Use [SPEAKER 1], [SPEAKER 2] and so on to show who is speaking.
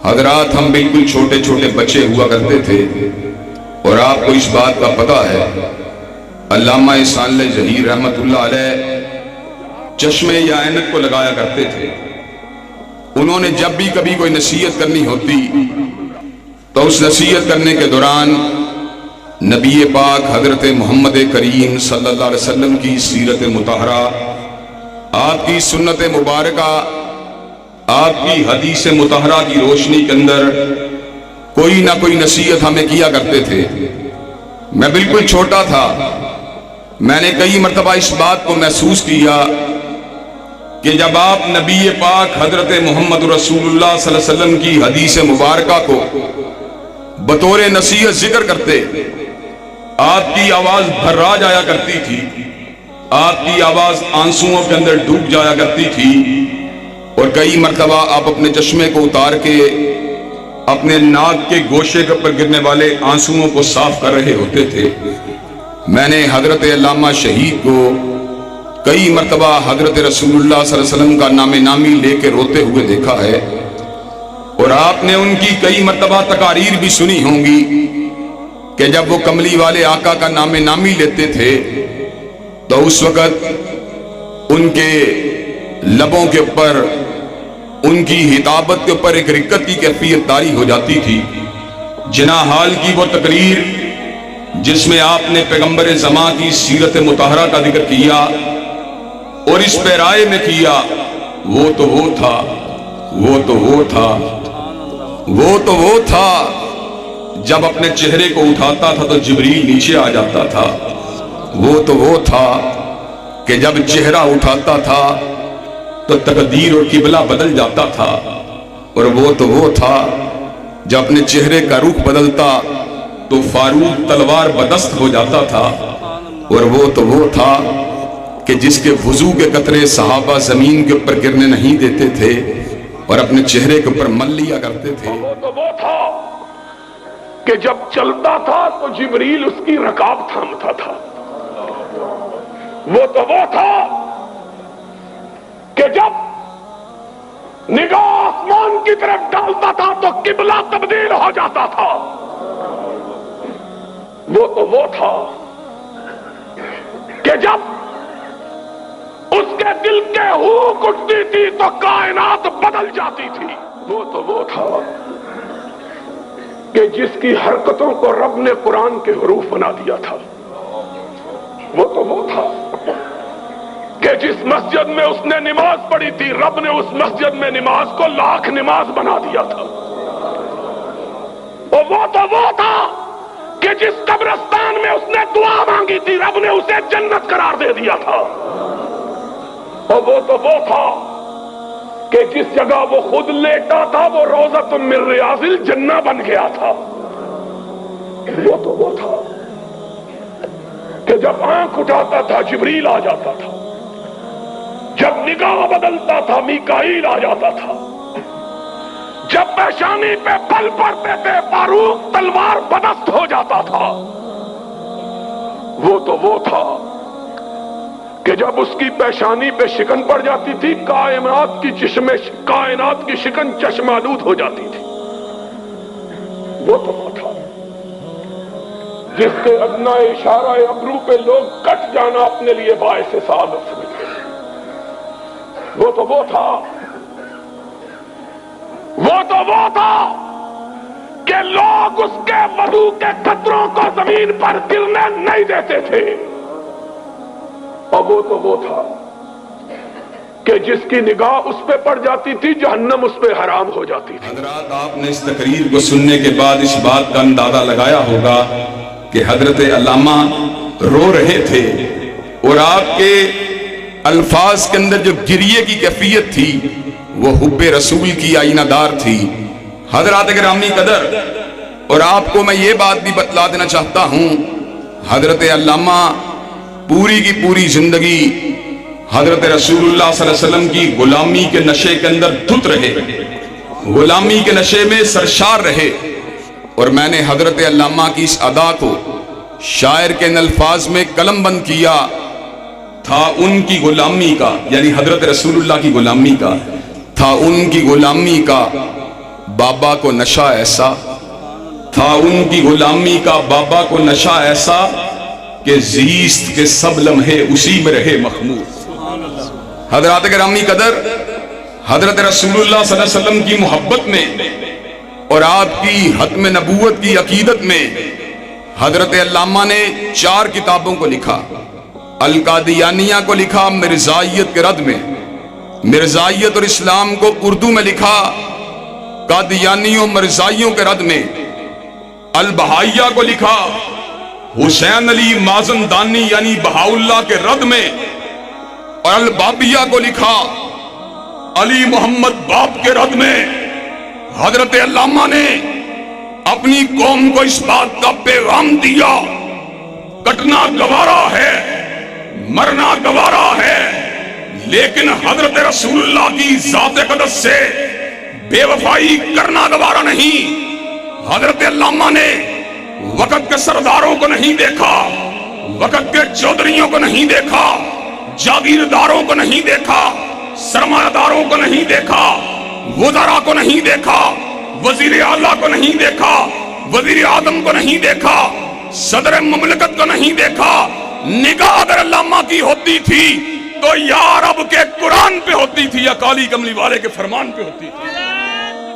[SPEAKER 1] حضرات ہم بالکل چھوٹے چھوٹے بچے ہوا کرتے تھے اور آپ کو اس بات کا پتہ ہے علامہ صالح ظہیر رحمت اللہ علیہ چشمے یا عینک کو لگایا کرتے تھے. انہوں نے جب بھی کبھی کوئی نصیحت کرنی ہوتی تو اس نصیحت کرنے کے دوران نبی پاک حضرت محمد کریم صلی اللہ علیہ وسلم کی سیرت مطہرہ، آپ کی سنت مبارکہ، آپ کی حدیث مطہرہ کی روشنی کے اندر کوئی نہ کوئی نصیحت ہمیں کیا کرتے تھے. میں بالکل چھوٹا تھا، میں نے کئی مرتبہ اس بات کو محسوس کیا کہ جب آپ نبی پاک حضرت محمد رسول اللہ صلی اللہ علیہ وسلم کی حدیث مبارکہ کو بطور نصیحت ذکر کرتے، آپ کی آواز بھرا جایا کرتی تھی، آپ کی آواز آنسوؤں کے اندر ڈوب جایا کرتی تھی، اور کئی مرتبہ آپ اپنے چشمے کو اتار کے اپنے ناک کے گوشے پر گرنے والے آنسوؤں کو صاف کر رہے ہوتے تھے. میں نے حضرت علامہ شہید کو کئی مرتبہ حضرت رسول اللہ صلی اللہ علیہ وسلم کا نام نامی لے کے روتے ہوئے دیکھا ہے، اور آپ نے ان کی کئی مرتبہ تقاریر بھی سنی ہوں گی کہ جب وہ کملی والے آقا کا نام نامی لیتے تھے تو اس وقت ان کے لبوں کے اوپر، ان کی ہتابت کے اوپر ایک رقت کی کیفیت طاری ہو جاتی تھی. جنا حال کی وہ تقریر جس میں آپ نے پیغمبر زماں کی سیرت مطہرہ کا ذکر کیا اور اس پہ رائے میں کیا، وہ تو وہ تھا، وہ تو وہ تھا، وہ تو وہ تھا جب اپنے چہرے کو اٹھاتا تھا تو جبریل نیچے آ جاتا تھا. وہ تو وہ تھا کہ جب چہرہ اٹھاتا تھا تو تقدیر اور قبلہ بدل جاتا تھا. اور وہ تو وہ تھا جب اپنے چہرے کا رخ بدلتا تو فاروق تلوار بدست ہو جاتا تھا. اور وہ تو وہ تھا کہ جس کے وضو کے قطرے صحابہ زمین کے اوپر گرنے نہیں دیتے تھے اور اپنے چہرے کے اوپر مل لیا کرتے تھے.
[SPEAKER 2] وہ تو وہ تھا کہ جب چلتا تھا تو جبریل اس کی رکاب تھامتا تھا. وہ تو وہ تھا کہ جب نگاہ آسمان کی طرف ڈالتا تھا تو قبلہ تبدیل ہو جاتا تھا. وہ تو وہ تھا کہ جب اس کے دل کے ہوک اٹھتی تھی تو کائنات بدل جاتی تھی. وہ تو وہ تھا کہ جس کی حرکتوں کو رب نے قرآن کے حروف بنا دیا تھا. وہ تو وہ تھا کہ جس مسجد میں اس نے نماز پڑھی تھی رب نے اس مسجد میں نماز کو لاکھ نماز بنا دیا تھا. اور وہ تو وہ تھا کہ جس قبرستان میں اس نے دعا مانگی تھی رب نے اسے جنت قرار دے دیا تھا. اور وہ تو وہ تھا کہ جس جگہ وہ خود لیٹا تھا وہ روضۃ من ریاض الجنہ بن گیا تھا. وہ تو وہ تھا کہ جب آنکھ اٹھاتا تھا جبریل آ جاتا تھا، جب نگاہ بدلتا تھا میکائیل آ جاتا تھا، جب پیشانی پہ پل پڑتے تھے فاروق تلوار بدست ہو جاتا تھا. وہ تو وہ تھا کہ جب اس کی پیشانی پہ شکن پڑ جاتی تھی کائنات کی شکن چشمالود ہو جاتی تھی. وہ تو وہ تھا جس کے ادنا اشارہ ابرو پہ لوگ کٹ جانا اپنے لیے باعث سعادت سمجھتے. وہ تو وہ تھا، وہ تو وہ تھا کہ لوگ اس کے وضو کے قطروں کو زمین پر گرنے نہیں دیتے تھے. اور وہ تو وہ تھا کہ جس کی نگاہ اس پہ پڑ جاتی تھی جہنم اس پہ حرام ہو جاتی تھی.
[SPEAKER 1] حضرات آپ نے اس تقریر کو سننے کے بعد اس بات کا اندازہ لگایا ہوگا کہ حضرت علامہ رو رہے تھے اور آپ کے الفاظ کے اندر جو گریے کی کیفیت تھی وہ حب رسول کی آئینہ دار تھی. حضرات گرامی قدر، اور آپ کو میں یہ بات بھی بتلا دینا چاہتا ہوں، حضرت علامہ پوری کی پوری زندگی حضرت رسول اللہ صلی اللہ علیہ وسلم کی غلامی کے نشے کے اندر دھت رہے، غلامی کے نشے میں سرشار رہے. اور میں نے حضرت علامہ کی اس ادا کو شاعر کے ان الفاظ میں قلم بند کیا تھا. ان کی غلامی کا، یعنی حضرت رسول اللہ کی غلامی کا تھا، ان کی غلامی کا بابا کو نشہ ایسا تھا، ان کی غلامی کا بابا کو نشہ ایسا کہ زیست کے سب لمحے اسی میں رہے مخمور۔ حضرات گرامی قدر، حضرت رسول اللہ صلی اللہ علیہ وسلم کی محبت میں اور آپ کی ختم نبوت کی عقیدت میں حضرت علامہ نے 4 کتابوں کو لکھا۔ القادیانیہ کو لکھا مرزائیت کے رد میں، مرزائیت اور اسلام کو اردو میں لکھا قادیانیوں مرزائیوں کے رد میں، البہائیہ کو لکھا حسین علی مازندانی یعنی بہاءاللہ کے رد میں، اور البابیہ کو لکھا علی محمد باب کے رد میں۔ حضرت علامہ نے اپنی قوم کو اس بات کا پیغام دیا، کٹنا گوارا ہے، مرنا گوارا ہے، لیکن حضرت رسول اللہ کی ذات اقدس سے بے وفائی کرنا گوارا نہیں۔ حضرت علامہ نے وقت کے سرداروں کو نہیں دیکھا، وقت کے چودھریوں کو نہیں دیکھا، جاگیرداروں کو نہیں دیکھا، سرمایہ داروں کو نہیں دیکھا، وزراء کو نہیں دیکھا، وزیر اعلیٰ کو نہیں دیکھا، وزیر اعظم کو نہیں دیکھا، صدر مملکت کو نہیں دیکھا۔ نگاہ اگر علامہ کی ہوتی تھی تو یا رب کے قرآن پہ ہوتی تھی یا کالی کملی والے کے فرمان پہ ہوتی تھی۔